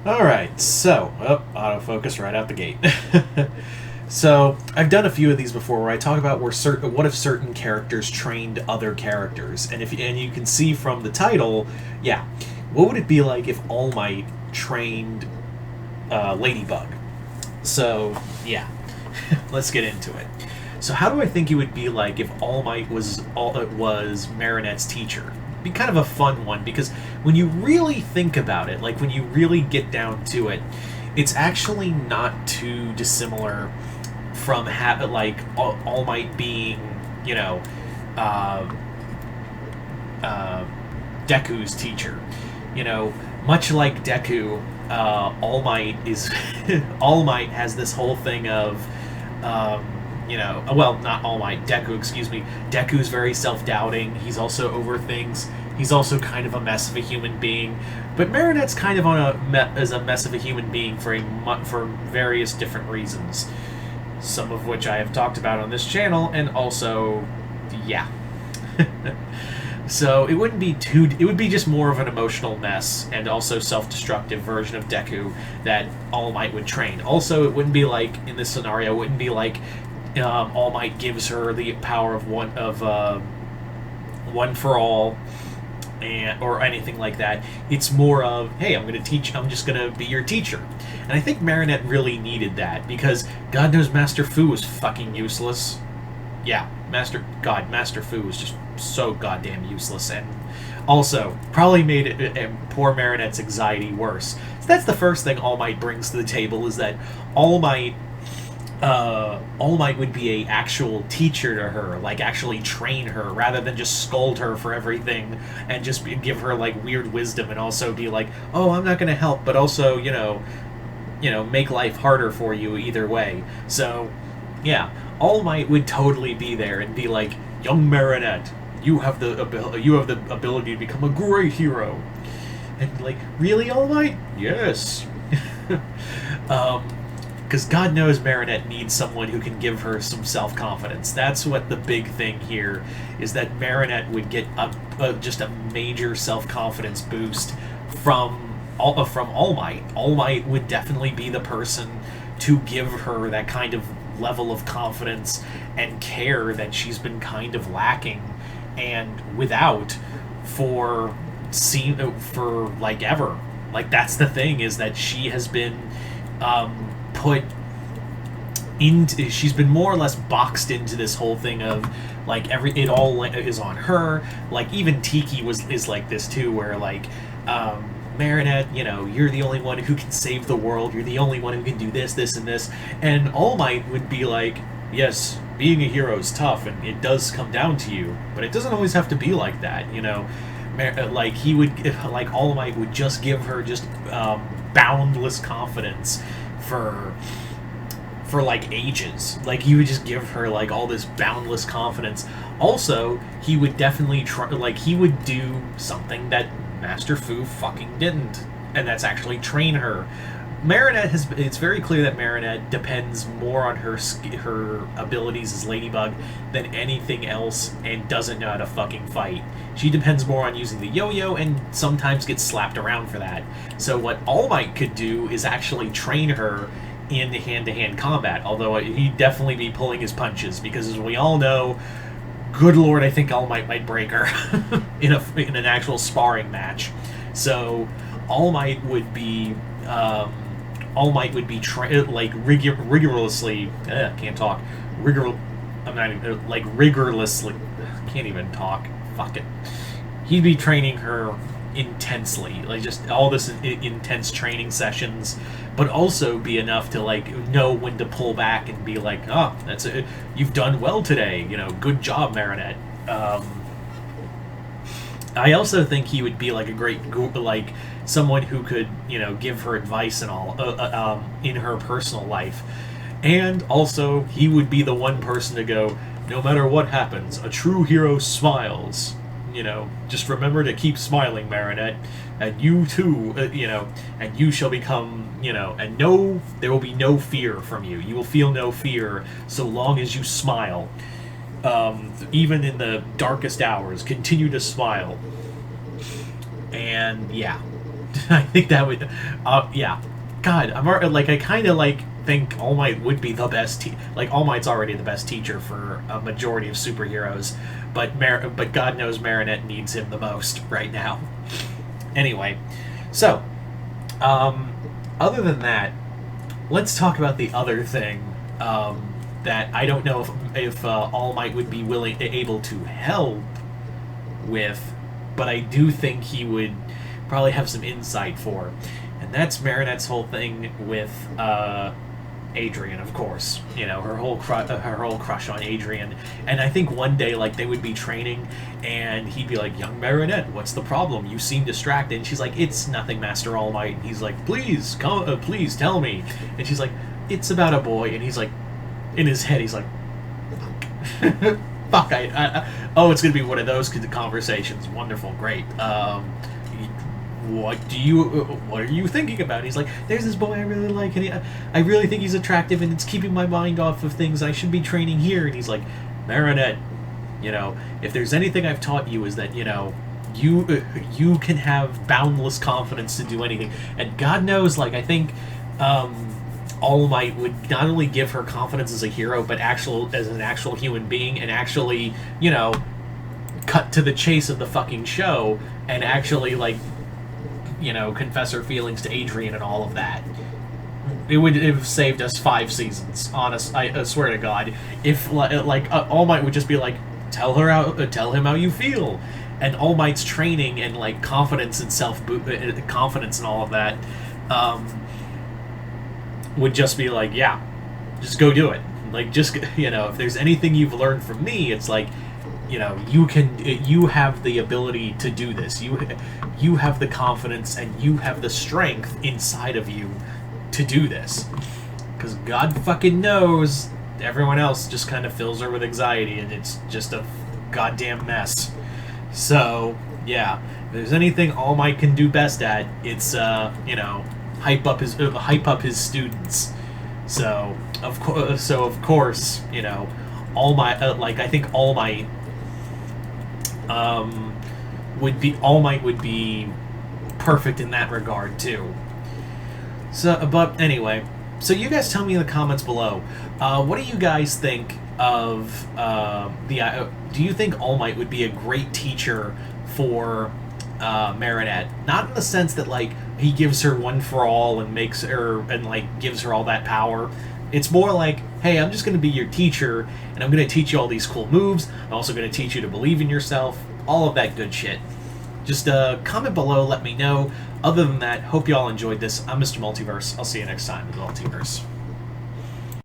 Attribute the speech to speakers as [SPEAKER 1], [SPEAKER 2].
[SPEAKER 1] Alright, so, autofocus right out the gate. So, I've done a few of these before where I talk about what if certain characters trained other characters. And you can see from the title, yeah, what would it be like if All Might trained Ladybug? So, yeah, let's get into it. So, how do I think it would be like if All Might was Marinette's teacher? Be kind of a fun one because when you really think about it, like when you really get down to it, it's actually not too dissimilar from All Might being, you know, uh, Deku's teacher. You know, much like Deku, All Might is All Might has this whole thing of. Well, not All Might, Deku, excuse me. Deku's very self-doubting. He's also over things. He's also kind of a mess of a human being. But Marinette's kind of as a mess of a human being for various different reasons. Some of which I have talked about on this channel, and also, yeah. So it wouldn't be it would be just more of an emotional mess and also self-destructive version of Deku that All Might would train. Also, it wouldn't be like, in this scenario, it wouldn't be like All Might gives her the power of one for all, or anything like that. It's more of, hey, I'm just going to be your teacher. And I think Marinette really needed that, because God knows Master Fu was fucking useless. Yeah, Master Fu was just so goddamn useless, and also probably made poor Marinette's anxiety worse. So that's the first thing All Might brings to the table, is that All Might would be a actual teacher to her, like actually train her, rather than just scold her for everything and just give her like weird wisdom, and also be like, oh, I'm not going to help, but also, make life harder for you either way. So, yeah, All Might would totally be there and be like, young Marinette, you have the ability to become a great hero. And like, really, All Might? Yes. Because God knows Marinette needs someone who can give her some self-confidence. That's what the big thing here is, that Marinette would get just a major self-confidence boost from All Might. All Might would definitely be the person to give her that kind of level of confidence and care that she's been kind of lacking and without for like ever. Like, that's the thing, is that she has been she's been more or less boxed into this whole thing of like it all is on her. Like, even Tiki is like this too, where like Marinette, you're the only one who can save the world, you're the only one who can do this, and this. And All Might would be like, yes, being a hero is tough and it does come down to you, but it doesn't always have to be like that. All Might would just give her just boundless confidence for like ages. Like, he would just give her like all this boundless confidence. Also, he would definitely he would do something that Master Fu fucking didn't, and that's actually train her. It's very clear that Marinette depends more on her abilities as Ladybug than anything else, and doesn't know how to fucking fight. She depends more on using the yo-yo, and sometimes gets slapped around for that. So what All Might could do is actually train her in hand-to-hand combat, although he'd definitely be pulling his punches, because as we all know, good lord, I think All Might break her in an actual sparring match. So All Might would be rigorously can't talk I'm not even rigorously can't even talk. Fuck it. He'd be training her intensely, like just all this intense training sessions, but also be enough to like know when to pull back and be like, oh, that's it, you've done well today, good job, Marinette. I also think he would be like a great someone who could give her advice and all in her personal life. And also, he would be the one person to go, no matter what happens, a true hero smiles. Just remember to keep smiling, Marinette, and you too, and you shall become, and there will be no fear from you. You will feel no fear so long as you smile. Even in the darkest hours, continue to smile. And yeah. I think that would, yeah. God, like I kind of like think All Might would be the best. Like All Might's already the best teacher for a majority of superheroes, but God knows Marinette needs him the most right now. Anyway, so other than that, let's talk about the other thing that I don't know if All Might would be able to help with, but I do think he would probably have some insight for, and that's Marinette's whole thing with Adrian, of course. You know, her whole crush on Adrian. And I think one day, like, they would be training, and he'd be like, "Young Marinette, what's the problem? You seem distracted." And she's like, "It's nothing, Master All Might." And he's like, "Please, come, please tell me." And she's like, "It's about a boy." And he's like, in his head, he's like, "Fuck, oh, it's gonna be one of those conversations. Wonderful, great. What are you thinking about?" And he's like, "There's this boy I really like, and I really think he's attractive, and it's keeping my mind off of things I should be training here." And he's like, "Marinette, you know, if there's anything I've taught you is that, you know, you can have boundless confidence to do anything." And God knows, like, I think All Might would not only give her confidence as a hero, but as an actual human being, and actually, you know, cut to the chase of the fucking show, and actually, like, you know, confess her feelings to Adrian and all of that. It would have saved us 5 seasons. Honest, I swear to God. If All Might would just be like, tell him how you feel, and All Might's training and like confidence and confidence and all of that, would just be like, yeah, just go do it. Like, just, you know, if there's anything you've learned from me, it's like, you know, you have the ability to do this. You have the confidence and you have the strength inside of you to do this. Because God fucking knows everyone else just kind of fills her with anxiety, and it's just a goddamn mess. So, yeah, if there's anything All Might can do best at, it's, you know, hype up his students. So, of course, you know, All Might, I think All Might would be perfect in that regard too. So, but anyway, so you guys tell me in the comments below, what do you guys think of do you think All Might would be a great teacher for Marinette? Not in the sense that, like, he gives her one for all and makes her, and like gives her all that power. It's more like, hey, I'm just going to be your teacher, and I'm going to teach you all these cool moves. I'm also going to teach you to believe in yourself. All of that good shit. Just comment below, let me know. Other than that, hope you all enjoyed this. I'm Mr. Multiverse. I'll see you next time in the Multiverse.